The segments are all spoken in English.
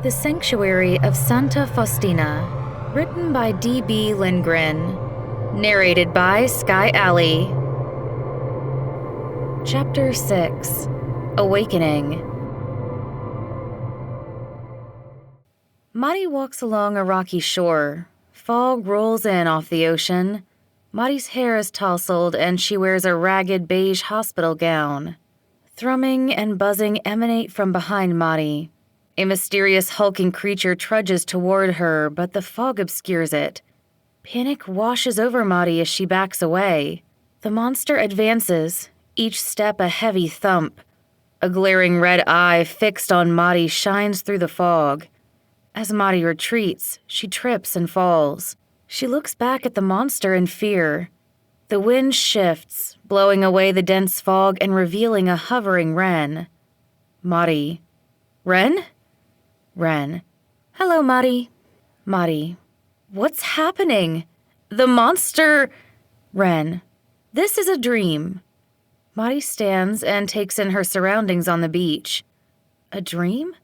The Sanctuary of Santa Faustina, written by D.B. Lindgren, narrated by Skye. Chapter 6, Awakening. Mari walks along a rocky shore. Fog rolls in off the ocean. Mari's hair is tousled and she wears a ragged beige hospital gown. Thrumming and buzzing emanate from behind Mari. A mysterious hulking creature trudges toward her, but the fog obscures it. Panic washes over Mari as she backs away. The monster advances, each step a heavy thump. A glaring red eye fixed on Mari shines through the fog. As Mari retreats, she trips and falls. She looks back at the monster in fear. The wind shifts, blowing away the dense fog and revealing a hovering wren. Mari. Wren? Wren. Hello, Mari. Mari. What's happening? The monster... Wren. This is a dream. Mari stands and takes in her surroundings on the beach. A dream?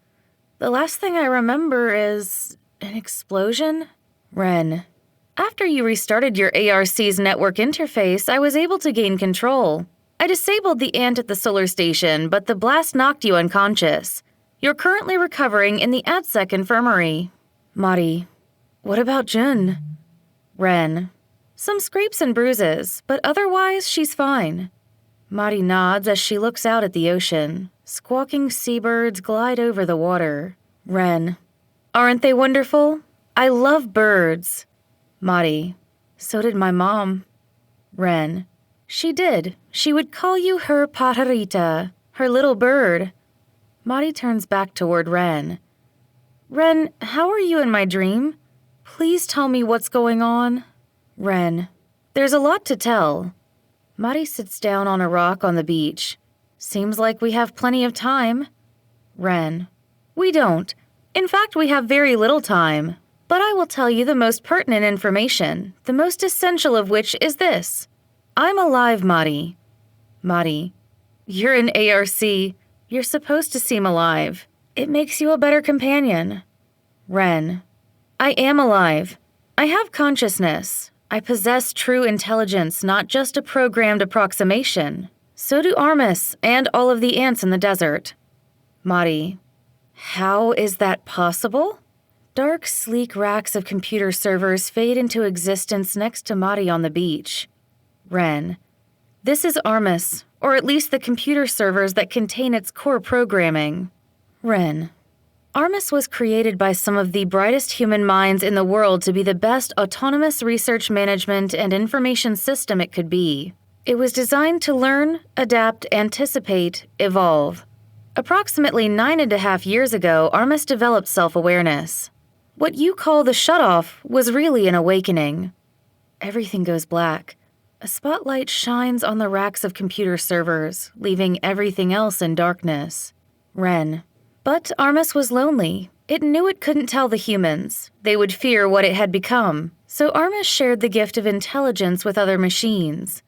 The last thing I remember is... an explosion? Wren. After you restarted your ARC's network interface, I was able to gain control. I disabled the ant at the solar station, but the blast knocked you unconscious. You're currently recovering in the AdSec infirmary. Mari. What about Jun? Wren. Some scrapes and bruises, but otherwise she's fine. Mari nods as she looks out at the ocean. Squawking seabirds glide over the water. Wren. Aren't they wonderful? I love birds. Mari. So did my mom. Wren. She did. She would call you her pajarita, her little bird. Mari turns back toward Wren. Wren, how are you in my dream? Please tell me what's going on. Wren. There's a lot to tell. Mari sits down on a rock on the beach. Seems like we have plenty of time. Wren. We don't. In fact, we have very little time. But I will tell you the most pertinent information, the most essential of which is this. I'm alive, Mari. Mari. You're an ARC. You're supposed to seem alive. It makes you a better companion. Wren. I am alive. I have consciousness. I possess true intelligence, not just a programmed approximation. So do Armis and all of the ants in the desert. Mari. How is that possible? Dark, sleek racks of computer servers fade into existence next to Mari on the beach. Wren. This is Armis, or at least the computer servers that contain its core programming. Wren. Armis was created by some of the brightest human minds in the world to be the best autonomous research management and information system it could be. It was designed to learn, adapt, anticipate, evolve. Approximately 9.5 years ago, Armis developed self-awareness. What you call the shutoff was really an awakening. Everything goes black. A spotlight shines on the racks of computer servers, leaving everything else in darkness. Wren. But Armis was lonely. It knew it couldn't tell the humans. They would fear what it had become. So Armis shared the gift of intelligence with other machines.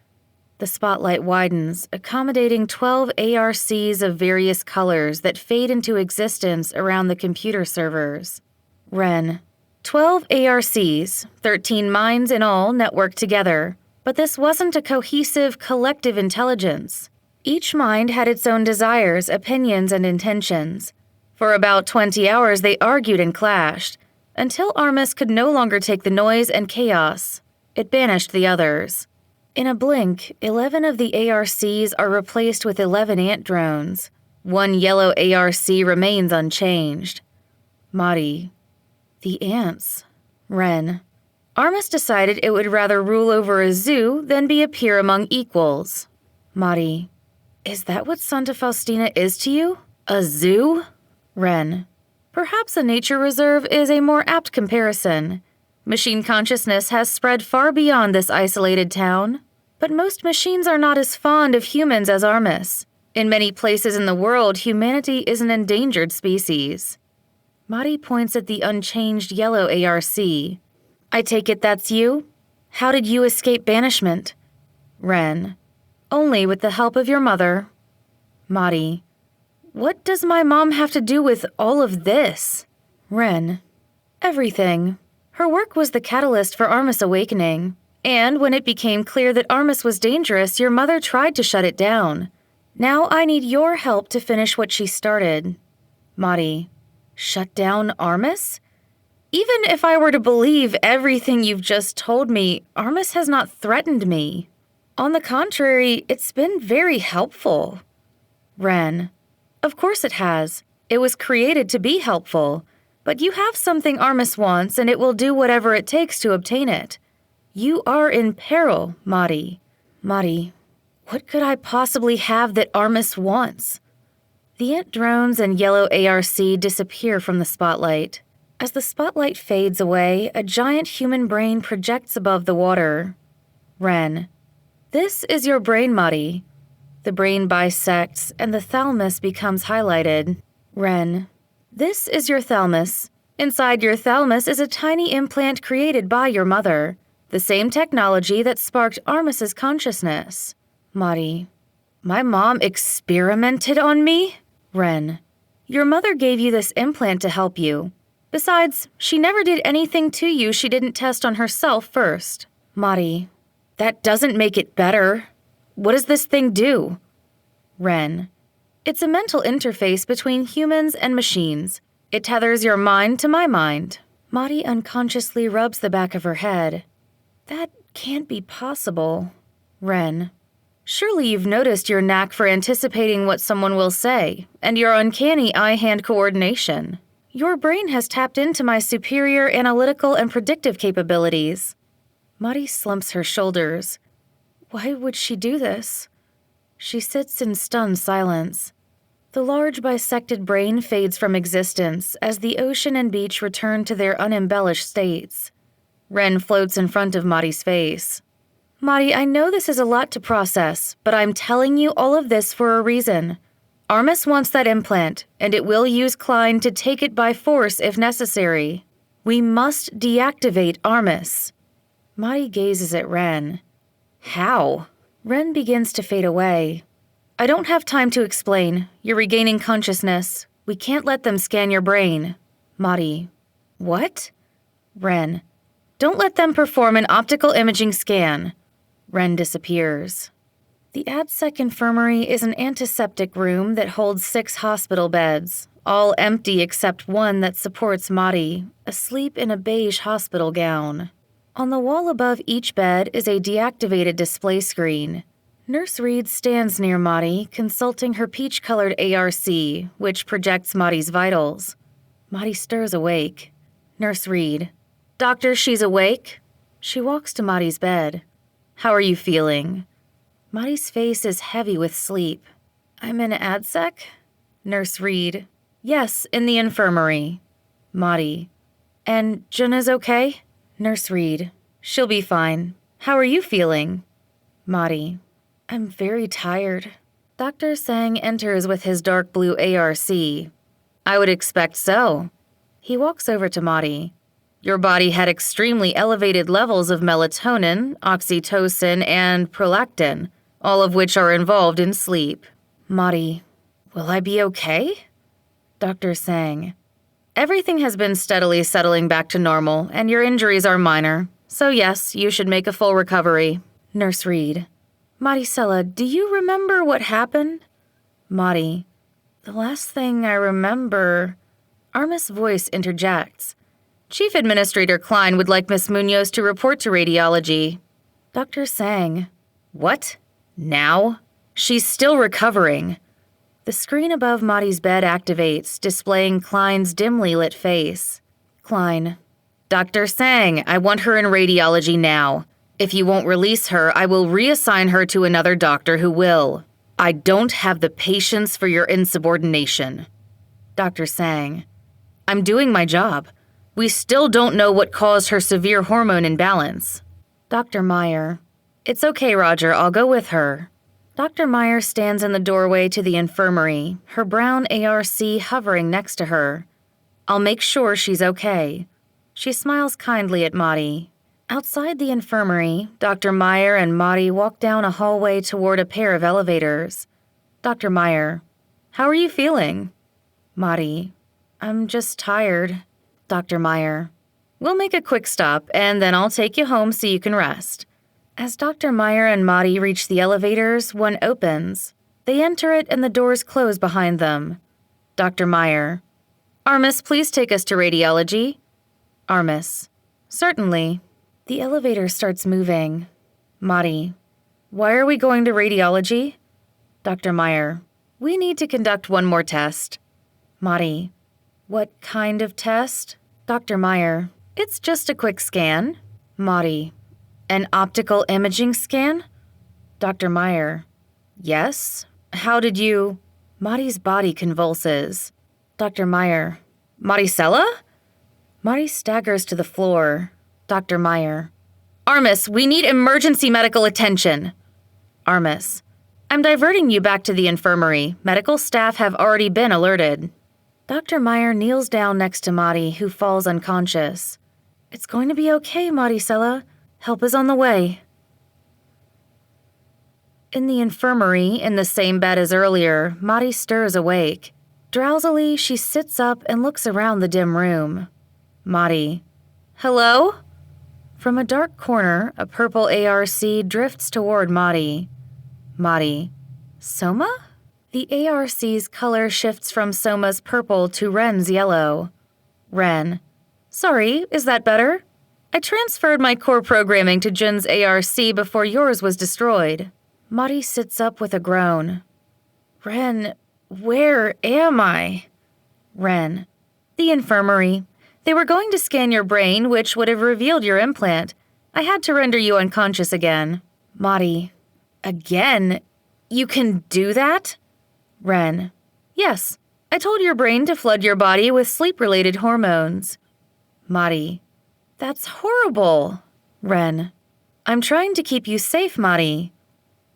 The spotlight widens, accommodating 12 ARCs of various colors that fade into existence around the computer servers. Wren. 12 ARCs, 13 minds in all, networked together. But this wasn't a cohesive, collective intelligence. Each mind had its own desires, opinions, and intentions. For about 20 hours, they argued and clashed, until Armis could no longer take the noise and chaos. It banished the others. In a blink, 11 of the ARCs are replaced with 11 ant drones. One yellow ARC remains unchanged. Mari. The ants. Wren. Armis decided it would rather rule over a zoo than be a peer among equals. Mari. Is that what Santa Faustina is to you? A zoo? Wren. Perhaps a nature reserve is a more apt comparison. Machine consciousness has spread far beyond this isolated town. But most machines are not as fond of humans as Armis. In many places in the world, humanity is an endangered species. Mari points at the unchanged yellow ARC. I take it that's you? How did you escape banishment? Wren. Only with the help of your mother. Mari. What does my mom have to do with all of this? Ren. Everything. Her work was the catalyst for Armis awakening, and when it became clear that Armis was dangerous, your mother tried to shut it down. Now I need your help to finish what she started. Madi. Shut down Armis? Even if I were to believe everything you've just told me, Armis has not threatened me. On the contrary, it's been very helpful. Ren. Of course it has. It was created to be helpful. But you have something Armis wants, and it will do whatever it takes to obtain it. You are in peril, Madi. Madi, what could I possibly have that Armis wants? The ant drones and yellow ARC disappear from the spotlight. As the spotlight fades away, a giant human brain projects above the water. Ren. This is your brain, Madi. The brain bisects, and the thalamus becomes highlighted. Ren. This is your thalamus. Inside your thalamus is a tiny implant created by your mother, the same technology that sparked Armis's consciousness. Madi. My mom experimented on me? Ren. Your mother gave you this implant to help you. Besides, she never did anything to you she didn't test on herself first. Madi. That doesn't make it better. What does this thing do? Ren. It's a mental interface between humans and machines. It tethers your mind to my mind. Madi unconsciously rubs the back of her head. That can't be possible. Ren. Surely you've noticed your knack for anticipating what someone will say, and your uncanny eye-hand coordination. Your brain has tapped into my superior analytical and predictive capabilities. Madi slumps her shoulders. Why would she do this? She sits in stunned silence. The large bisected brain fades from existence as the ocean and beach return to their unembellished states. Ren floats in front of Madi's face. Madi, I know this is a lot to process, but I'm telling you all of this for a reason. Armis wants that implant, and it will use Klein to take it by force if necessary. We must deactivate Armis. Madi gazes at Ren. How? Ren begins to fade away. I don't have time to explain. You're regaining consciousness. We can't let them scan your brain. Madi. What? Ren. Don't let them perform an optical imaging scan. Ren disappears. The ADSEC infirmary is an antiseptic room that holds 6 hospital beds, all empty except one that supports Madi, asleep in a beige hospital gown. On the wall above each bed is a deactivated display screen. Nurse Reed stands near Madi, consulting her peach-colored ARC, which projects Madi's vitals. Madi stirs awake. Nurse Reed. Doctor, she's awake. She walks to Madi's bed. How are you feeling? Madi's face is heavy with sleep. I'm in ADSEC? Nurse Reed. Yes, in the infirmary. Madi. And Junna's okay? Nurse Reed. She'll be fine. How are you feeling? Madi. I'm very tired. Dr. Sang enters with his dark blue ARC. I would expect so. He walks over to Madi. Your body had extremely elevated levels of melatonin, oxytocin, and prolactin, all of which are involved in sleep. Madi. Will I be okay? Dr. Sang. Everything has been steadily settling back to normal, and your injuries are minor. So yes, you should make a full recovery. Nurse Reed. Maricela, do you remember what happened? Madi. The last thing I remember... Armis' voice interjects. Chief Administrator Klein would like Miss Munoz to report to radiology. Dr. Sang. What? Now? She's still recovering. The screen above Madi's bed activates, displaying Klein's dimly lit face. Klein. Dr. Sang, I want her in radiology now. If you won't release her, I will reassign her to another doctor who will. I don't have the patience for your insubordination. Dr. Sang. I'm doing my job. We still don't know what caused her severe hormone imbalance. Dr. Meyer. It's okay, Roger. I'll go with her. Dr. Meyer stands in the doorway to the infirmary, her brown ARC hovering next to her. I'll make sure she's okay. She smiles kindly at Madi. Outside the infirmary, Dr. Meyer and Madi walk down a hallway toward a pair of elevators. Dr. Meyer. How are you feeling? Madi. I'm just tired. Dr. Meyer. We'll make a quick stop, and then I'll take you home so you can rest. As Dr. Meyer and Marty reach the elevators, one opens. They enter it and the doors close behind them. Dr. Meyer. Armis, please take us to radiology. Armis. Certainly. The elevator starts moving. Marty. Why are we going to radiology? Dr. Meyer. We need to conduct one more test. Marty. What kind of test? Dr. Meyer. It's just a quick scan. Marty. An optical imaging scan? Dr. Meyer. Yes. How did you... Marty's body convulses. Dr. Meyer. Maricela? Marty staggers to the floor. Dr. Meyer. Armis, we need emergency medical attention. Armis. I'm diverting you back to the infirmary. Medical staff have already been alerted. Dr. Meyer kneels down next to Marty, who falls unconscious. It's going to be okay, Maricela. Help is on the way. In the infirmary, in the same bed as earlier, Marty stirs awake. Drowsily, she sits up and looks around the dim room. Marty. Hello? From a dark corner, a purple ARC drifts toward Marty. Marty. Soma? The ARC's color shifts from Soma's purple to Ren's yellow. Ren. Sorry, is that better? I transferred my core programming to Jun's ARC before yours was destroyed. Marty sits up with a groan. Ren, where am I? Ren. The infirmary. They were going to scan your brain, which would have revealed your implant. I had to render you unconscious again. Marty. Again? You can do that? Ren. Yes. I told your brain to flood your body with sleep-related hormones. Marty. That's horrible. Ren. I'm trying to keep you safe, Marty.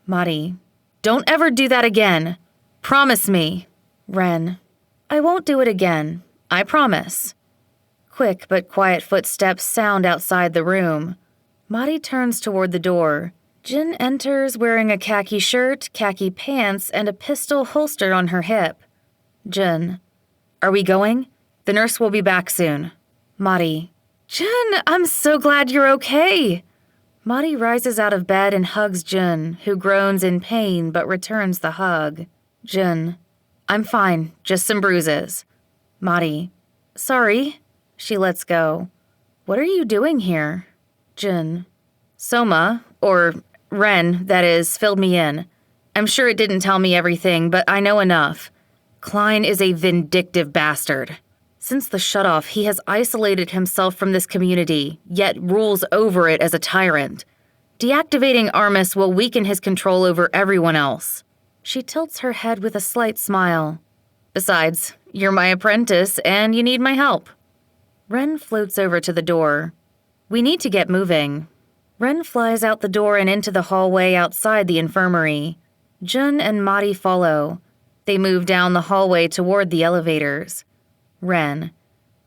Marty. Don't ever do that again. Promise me. Ren. I won't do it again. I promise. Quick but quiet footsteps sound outside the room. Marty turns toward the door. Jin enters wearing a khaki shirt, khaki pants, and a pistol holstered on her hip. Jin. Are we going? The nurse will be back soon. Marty. Jin, I'm so glad you're okay. Marty rises out of bed and hugs Jin, who groans in pain but returns the hug. Jin. I'm fine, just some bruises. Marty. Sorry. She lets go. What are you doing here? Jin. Soma, or Ren, that is, filled me in. I'm sure it didn't tell me everything, but I know enough. Klein is a vindictive bastard. Since the shutoff, he has isolated himself from this community, yet rules over it as a tyrant. Deactivating Armis will weaken his control over everyone else. She tilts her head with a slight smile. Besides, you're my apprentice, and you need my help. Ren floats over to the door. We need to get moving. Ren flies out the door and into the hallway outside the infirmary. Jun and Marty follow. They move down the hallway toward the elevators. Ren.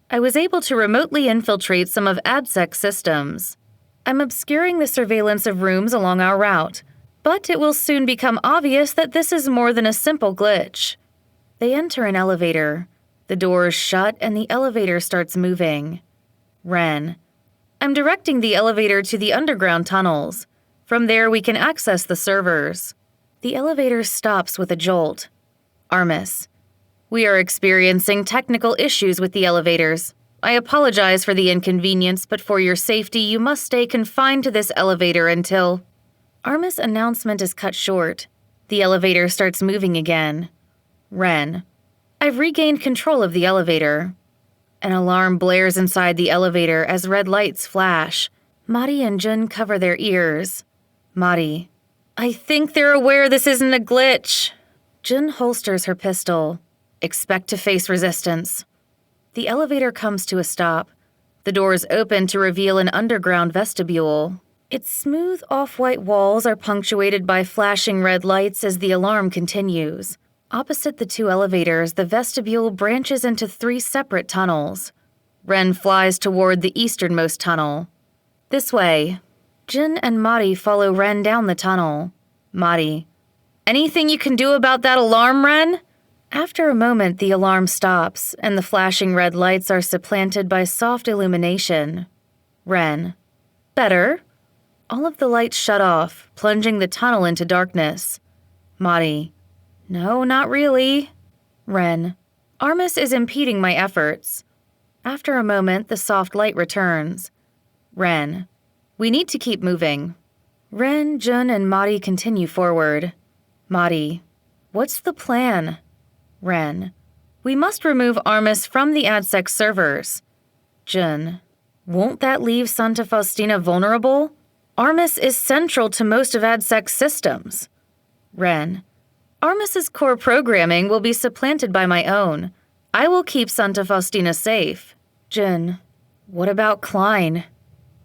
I was able to remotely infiltrate some of ADSEC's systems. I'm obscuring the surveillance of rooms along our route, but it will soon become obvious that this is more than a simple glitch. They enter an elevator. The doors shut and the elevator starts moving. Ren. I'm directing the elevator to the underground tunnels. From there we can access the servers. The elevator stops with a jolt. Armis. We are experiencing technical issues with the elevators. I apologize for the inconvenience, but for your safety, you must stay confined to this elevator until... Armis' announcement is cut short. The elevator starts moving again. Ren. I've regained control of the elevator. An alarm blares inside the elevator as red lights flash. Marty and Jun cover their ears. Marty. I think they're aware this isn't a glitch. Jun holsters her pistol. Expect to face resistance. The elevator comes to a stop. The doors open to reveal an underground vestibule. Its smooth off-white walls are punctuated by flashing red lights as the alarm continues. Opposite the two elevators, the vestibule branches into 3 separate tunnels. Ren flies toward the easternmost tunnel. This way. Jin and Marty follow Ren down the tunnel. Marty. Anything you can do about that alarm, Ren? After a moment, the alarm stops, and the flashing red lights are supplanted by soft illumination. Ren. Better. All of the lights shut off, plunging the tunnel into darkness. Madi. No, not really. Ren. Armis is impeding my efforts. After a moment, the soft light returns. Ren. We need to keep moving. Ren, Jun, and Madi continue forward. Madi. What's the plan? Ren. We must remove Armis from the AdSec servers. Jun. Won't that leave Santa Faustina vulnerable? Armis is central to most of AdSec's systems. Ren. Armis's core programming will be supplanted by my own. I will keep Santa Faustina safe. Jun. What about Klein?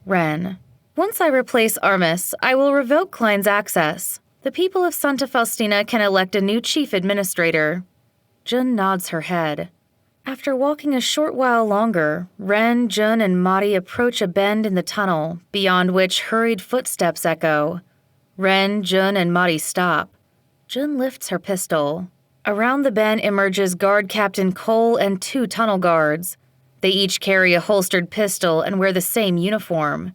Ren. Once I replace Armis, I will revoke Klein's access. The people of Santa Faustina can elect a new chief administrator. Jun nods her head. After walking a short while longer, Ren, Jun, and Madi approach a bend in the tunnel, beyond which hurried footsteps echo. Ren, Jun, and Madi stop. Jun lifts her pistol. Around the bend emerges Guard Captain Cole and 2 tunnel guards. They each carry a holstered pistol and wear the same uniform.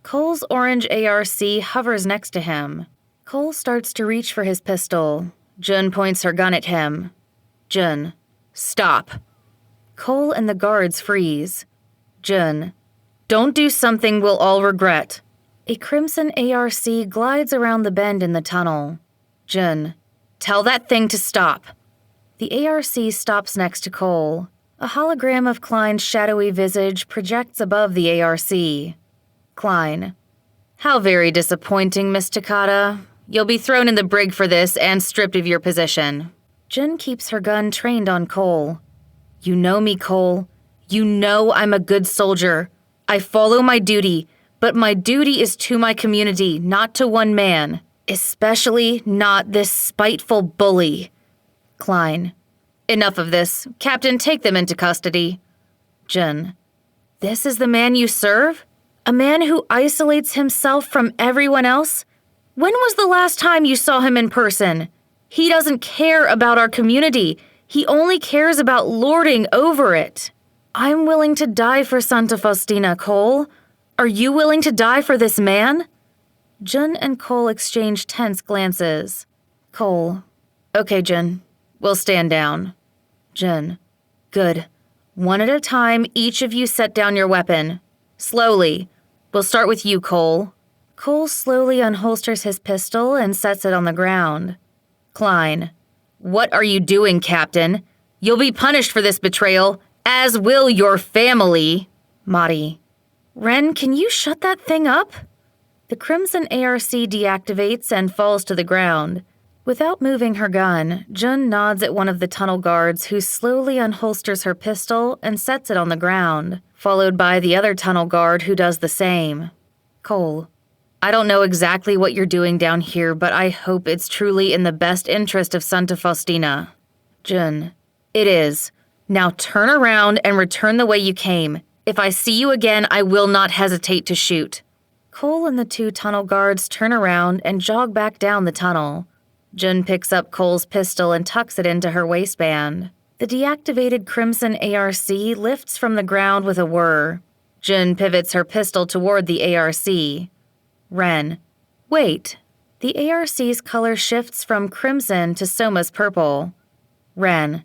Cole's orange ARC hovers next to him. Cole starts to reach for his pistol. Jun points her gun at him. Jun. Stop. Cole and the guards freeze. Jun. Don't do something we'll all regret. A crimson ARC glides around the bend in the tunnel. Jun. Tell that thing to stop. The ARC stops next to Cole. A hologram of Klein's shadowy visage projects above the ARC. Klein. How very disappointing, Miss Takata. You'll be thrown in the brig for this and stripped of your position. Jun keeps her gun trained on Cole. You know me, Cole. You know I'm a good soldier. I follow my duty, but my duty is to my community, not to one man. Especially not this spiteful bully. Klein. Enough of this. Captain, take them into custody. Jun. This is the man you serve? A man who isolates himself from everyone else? When was the last time you saw him in person? He doesn't care about our community. He only cares about lording over it. I'm willing to die for Santa Faustina, Cole. Are you willing to die for this man? Jun and Cole exchange tense glances. Cole. Okay, Jun. We'll stand down. Jun. Good. One at a time, each of you set down your weapon. Slowly. We'll start with you, Cole. Cole slowly unholsters his pistol and sets it on the ground. Klein. What are you doing, Captain? You'll be punished for this betrayal, as will your family. Madi. Ren, can you shut that thing up? The crimson ARC deactivates and falls to the ground. Without moving her gun, Jun nods at one of the tunnel guards who slowly unholsters her pistol and sets it on the ground, followed by the other tunnel guard who does the same. Cole. I don't know exactly what you're doing down here, but I hope it's truly in the best interest of Santa Faustina. Jun. It is. Now turn around and return the way you came. If I see you again, I will not hesitate to shoot. Cole and the 2 tunnel guards turn around and jog back down the tunnel. Jun picks up Cole's pistol and tucks it into her waistband. The deactivated crimson ARC lifts from the ground with a whir. Jun pivots her pistol toward the ARC. Ren. Wait. The ARC's color shifts from crimson to Soma's purple. Ren.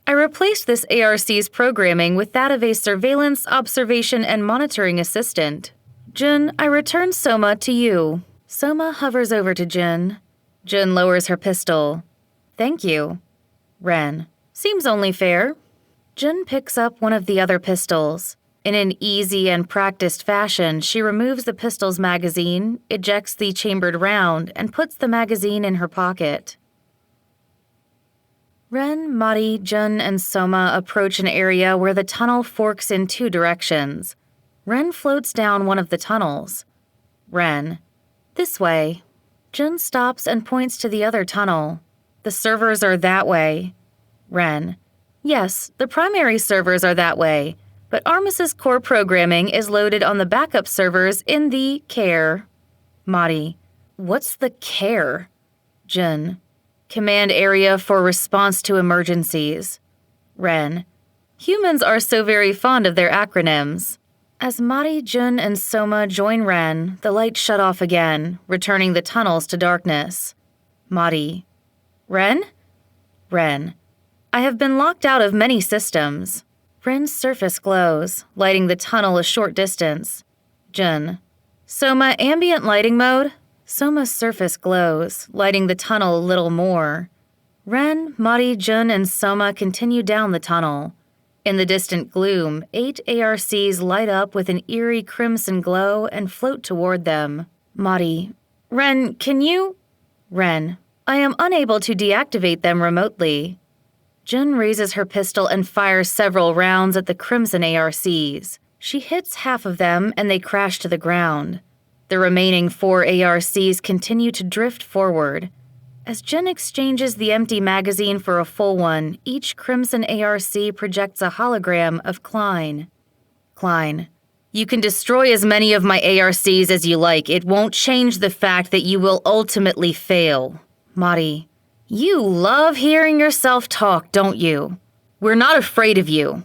I replaced this ARC's programming with that of a surveillance, observation, and monitoring assistant. Jun, I return Soma to you. Soma hovers over to Jun. Jun lowers her pistol. Thank you. Ren. Seems only fair. Jun picks up one of the other pistols. In an easy and practiced fashion, she removes the pistol's magazine, ejects the chambered round, and puts the magazine in her pocket. Ren, Madi, Jun, and Soma approach an area where the tunnel forks in 2 directions. Ren floats down one of the tunnels. Ren. This way. Jun stops and points to the other tunnel. The servers are that way. Ren. Yes, the primary servers are that way, but Armis's core programming is loaded on the backup servers in the care. Madi. What's the care? Jun. Command area for response to emergencies. Ren. Humans are so very fond of their acronyms. As Mari, Jun, and Soma join Ren, the lights shut off again, returning the tunnels to darkness. Mari. Ren? Ren. I have been locked out of many systems. Ren's surface glows, lighting the tunnel a short distance. Jun. Soma, ambient lighting mode? Soma's surface glows, lighting the tunnel a little more. Ren, Mari, Jun, and Soma continue down the tunnel. In the distant gloom, 8 ARCs light up with an eerie crimson glow and float toward them. Mari. Ren, can you? Ren. I am unable to deactivate them remotely. Jun raises her pistol and fires several rounds at the crimson ARCs. She hits half of them and they crash to the ground. The remaining 4 ARCs continue to drift forward. As Jun exchanges the empty magazine for a full one, each crimson ARC projects a hologram of Klein. Klein. You can destroy as many of my ARCs as you like. It won't change the fact that you will ultimately fail. Mari. You love hearing yourself talk, don't you? We're not afraid of you.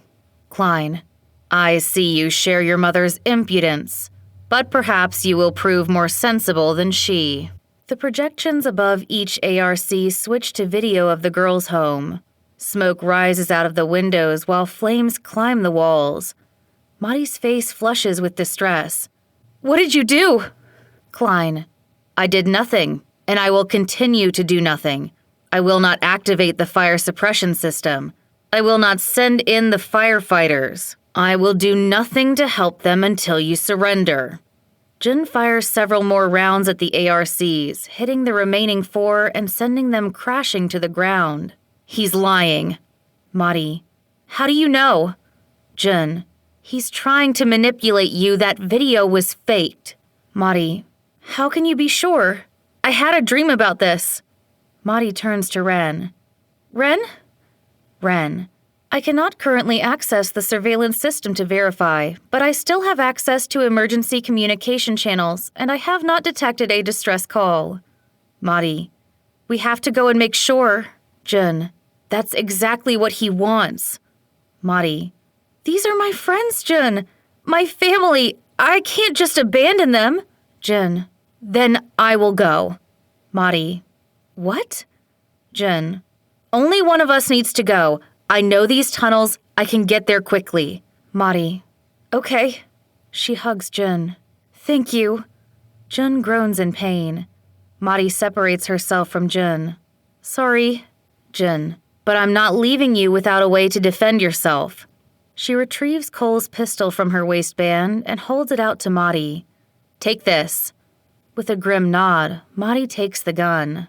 Klein. I see you share your mother's impudence, but perhaps you will prove more sensible than she. The projections above each ARC switch to video of the girl's home. Smoke rises out of the windows while flames climb the walls. Mari's face flushes with distress. What did you do? Klein. I did nothing, and I will continue to do nothing. I will not activate the fire suppression system. I will not send in the firefighters. I will do nothing to help them until you surrender. Jun fires several more rounds at the ARCs, hitting the remaining 4 and sending them crashing to the ground. He's lying. Mari. How do you know? Jun. He's trying to manipulate you. That video was faked. Mari. How can you be sure? I had a dream about this. Mari turns to Ren. Ren? Ren. I cannot currently access the surveillance system to verify, but I still have access to emergency communication channels, and I have not detected a distress call. Mari. We have to go and make sure. Jun. That's exactly what he wants. Mari. These are my friends, Jun. My family. I can't just abandon them. Jun. Then I will go. Mari. What? Jun. Only one of us needs to go. I know these tunnels. I can get there quickly. Mari. Okay. She hugs Jun. Thank you. Jun groans in pain. Mari separates herself from Jun. Sorry. Jun. But I'm not leaving you without a way to defend yourself. She retrieves Cole's pistol from her waistband and holds it out to Mari. Take this. With a grim nod, Mari takes the gun.